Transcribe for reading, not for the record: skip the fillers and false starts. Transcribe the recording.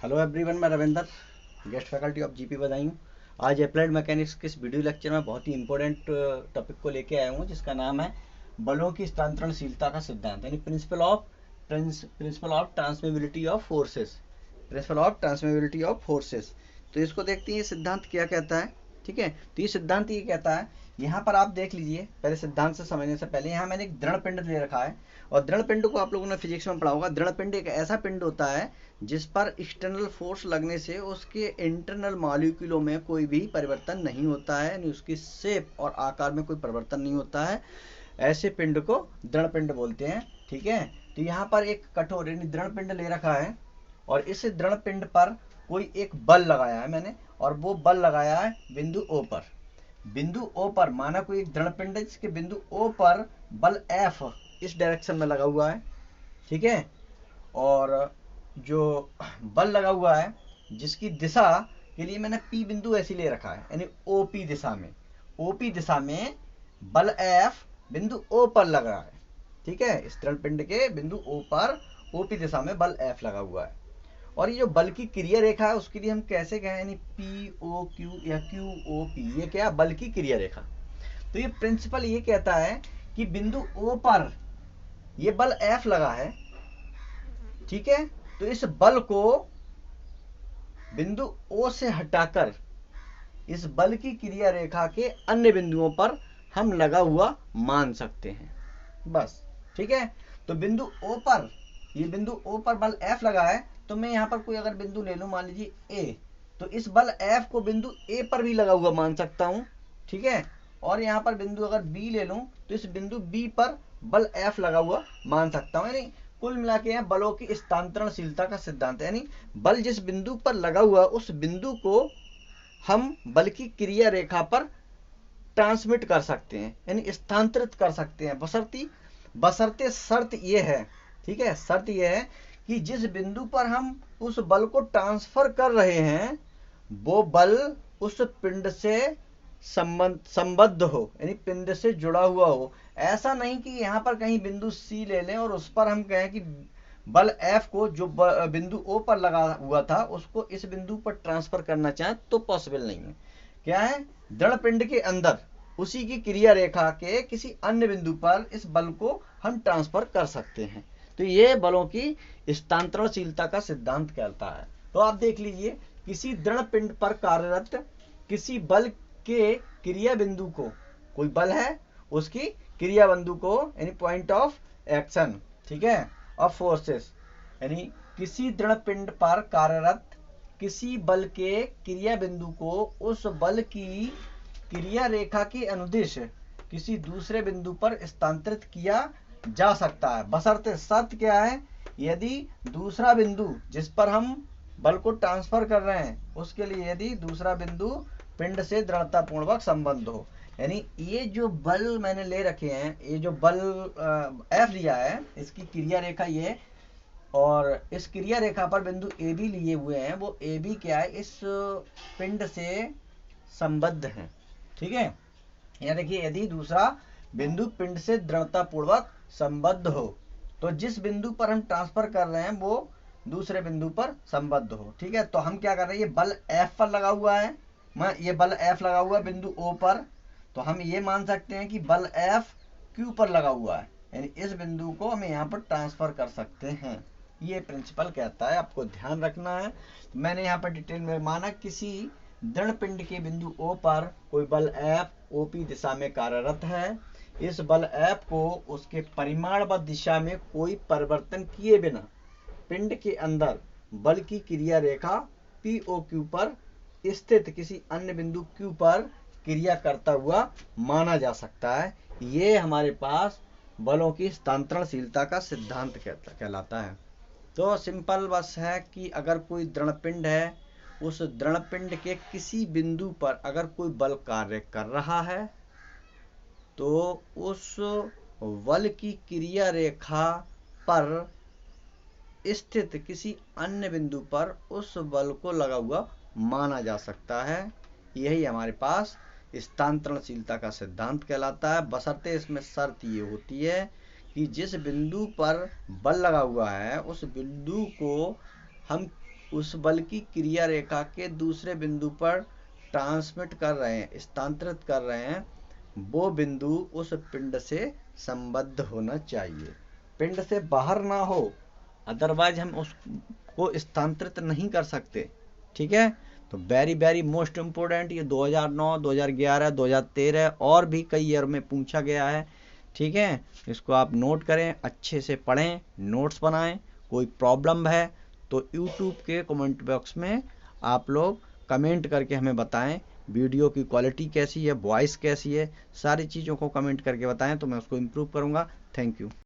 Hello everyone, मैं Ravinder, guest faculty of GP Badaun. आज applied mechanics के इस वीडियो लेक्चर में बहुत ही इंपॉर्टेंट टॉपिक को लेके आया हूँ, जिसका नाम है बलों की स्थानांतरणशीलता का सिद्धांत, यानी principle of transmissibility of forces. Principle of transmissibility of forces. तो इसको देखते हैं ये सिद्धांत क्या कहता है। ठीक है, तो ये सिद्धांत ये कहता है, यहाँ पर आप देख लीजिए, पहले सिद्धांत से समझने से पहले यहाँ मैंने एक दृढ़ पिंड ले रखा है। और दृढ़ पिंड को आप लोगों ने फिजिक्स में पढ़ा होगा। दृढ़ पिंड एक ऐसा पिंड होता है जिस पर एक्सटर्नल फोर्स लगने से उसके इंटरनल मॉलिक्यूलों में कोई भी परिवर्तन नहीं होता है, यानी उसकी शेप और आकार में कोई परिवर्तन नहीं होता है। ऐसे पिंड को दृढ़ पिंड बोलते हैं। ठीक है, तो यहाँ पर एक कठोर यानी दृढ़ पिंड ले रखा है और इस दृढ़ पिंड पर कोई एक बल लगाया है मैंने, और वो बल लगाया है बिंदु ओ पर। बिंदु ओ पर माना कोई एक दृढ़ पिंड है जिसके बिंदु ओ पर बल एफ इस डायरेक्शन में लगा हुआ है। ठीक है, और जो बल लगा हुआ है जिसकी दिशा के लिए मैंने पी बिंदु ऐसी ले रखा है, यानी ओपी दिशा में। ओपी दिशा में बल एफ बिंदु ओ पर लग रहा है। ठीक है, इस दृढ़ पिंड के बिंदु ओ पर ओपी दिशा में बल एफ लगा हुआ है। और ये जो बल की क्रिया रेखा है उसके लिए हम कैसे कहें, यानी पी ओ क्यू या क्यू ओ पी, ये क्या बल की क्रिया रेखा। तो ये प्रिंसिपल ये कहता है कि बिंदु ओ पर ये बल एफ लगा है। ठीक है, तो इस बल को बिंदु ओ से हटाकर इस बल की क्रिया रेखा के अन्य बिंदुओं पर हम लगा हुआ मान सकते हैं, बस। ठीक है, तो बिंदु ओ पर, ये बिंदु ओ पर बल एफ लगा है, तो मैं यहाँ पर कोई अगर बिंदु ले लूँ, मान लीजिए ए, तो इस बल एफ को बिंदु ए पर भी लगा हुआ मान सकता हूँ। ठीक है, और यहाँ पर बिंदु अगर बी ले लूँ तो इस बिंदु बी पर बल एफ लगा हुआ मान सकता हूँ। यानी कुल मिला के यहाँ बलों की स्थानांतरणशीलता का सिद्धांत, यानी बल जिस बिंदु पर लगा हुआ उस बिंदु को हम बल की क्रिया रेखा पर ट्रांसमिट कर सकते हैं, यानी स्थानांतरित कर सकते हैं, बशर्ते शर्त ये है। ठीक है, शर्त ये है कि जिस बिंदु पर हम उस बल को ट्रांसफर कर रहे हैं वो बल उस पिंड से संबद्ध हो, यानी पिंड से जुड़ा हुआ हो। ऐसा नहीं कि यहाँ पर कहीं बिंदु सी ले लें और उस पर हम कहें कि बल एफ को जो बिंदु ओ पर लगा हुआ था उसको इस बिंदु पर ट्रांसफर करना चाहें तो पॉसिबल नहीं है। क्या है, दृढ़ पिंड के अंदर उसी की क्रिया रेखा के किसी अन्य बिंदु पर इस बल को हम ट्रांसफर कर सकते हैं। तो ये बलों की स्थानांतरणशीलता का सिद्धांत कहता है। तो आप देख लीजिए, किसी दृढ़ पिंड पर कार्यरत किसी बल के क्रिया बिंदु को, कोई बल है उसकी क्रिया बिंदु को, यानी पॉइंट ऑफ एक्शन, ठीक है, ऑफ फोर्सेस, यानी किसी दृढ़ पिंड पर कार्यरत किसी बल के क्रिया बिंदु को उस बल की क्रिया रेखा के अनुदिश किसी दूसरे बिंदु पर स्थानांतरित किया जा सकता है, बशर्ते शर्त क्या है, यदि दूसरा बिंदु जिस पर हम बल को ट्रांसफर कर रहे हैं उसके लिए यदि दूसरा बिंदु पिंड से दृढ़तापूर्वक संबंध हो। यानी ये जो बल मैंने ले रखे हैं, ये जो बल एफ लिया है, इसकी क्रिया रेखा ये, और इस क्रिया रेखा पर बिंदु ए बी लिए हुए हैं, वो ए बी क्या है, इस पिंड से संबद्ध है। ठीक है, यहाँ देखिए, यदि दूसरा बिंदु पिंड से दृढ़तापूर्वक संबद्ध हो तो जिस बिंदु पर हम ट्रांसफर कर रहे हैं वो दूसरे बिंदु पर संबद्ध हो। ठीक है, तो हम क्या कर रहे हैं, ये बल एफ पर लगा हुआ है, ये बल एफ लगा हुआ है बिंदु ओ पर, तो हम ये मान सकते हैं कि बल एफ क्यू पर लगा हुआ है, यानी इस बिंदु को हम यहाँ पर ट्रांसफर कर सकते हैं। ये प्रिंसिपल कहता है, आपको ध्यान रखना है। मैंने यहाँ पर डिटेल में माना किसी दृढ़ पिंड के बिंदु ओ पर कोई बल एफ ओपी दिशा में कार्यरत है। इस बल एफ को उसके परिमाण व दिशा में कोई परिवर्तन किए बिना पिंड के अंदर बल की क्रिया रेखा पी ओ क्यू पर स्थित किसी अन्य बिंदु क्यू पर क्रिया करता हुआ माना जा सकता है। ये हमारे पास बलों की स्थानांतरणशीलता का सिद्धांत कहलाता है। तो सिंपल बस है कि अगर कोई दृढ़ पिंड है, उस दृढ़ पिंड के किसी बिंदु पर अगर कोई बल कार्य कर रहा है तो उस बल की क्रिया रेखा पर स्थित किसी अन्य बिंदु पर उस बल को लगा हुआ माना जा सकता है। यही हमारे पास स्थानांतरणशीलता का सिद्धांत कहलाता है, बशर्ते इसमें शर्त ये होती है कि जिस बिंदु पर बल लगा हुआ है उस बिंदु को हम उस बल की क्रिया रेखा के दूसरे बिंदु पर ट्रांसमिट कर रहे हैं, स्थानांतरित कर रहे हैं, वो बिंदु उस पिंड से संबद्ध होना चाहिए, पिंड से बाहर ना हो, अदरवाइज हम उसको स्थानांतरित नहीं कर सकते। ठीक है, तो वेरी वेरी मोस्ट इम्पोर्टेंट, ये 2009, 2011, 2013 और भी कई ईयर में पूछा गया है। ठीक है, इसको आप नोट करें, अच्छे से पढ़ें, नोट्स बनाएं। कोई प्रॉब्लम है तो यूट्यूब के कमेंट बॉक्स में आप लोग कमेंट करके हमें बताएं, वीडियो की क्वालिटी कैसी है, वॉइस कैसी है, सारी चीज़ों को कमेंट करके बताएं तो मैं उसको इम्प्रूव करूँगा। Thank you.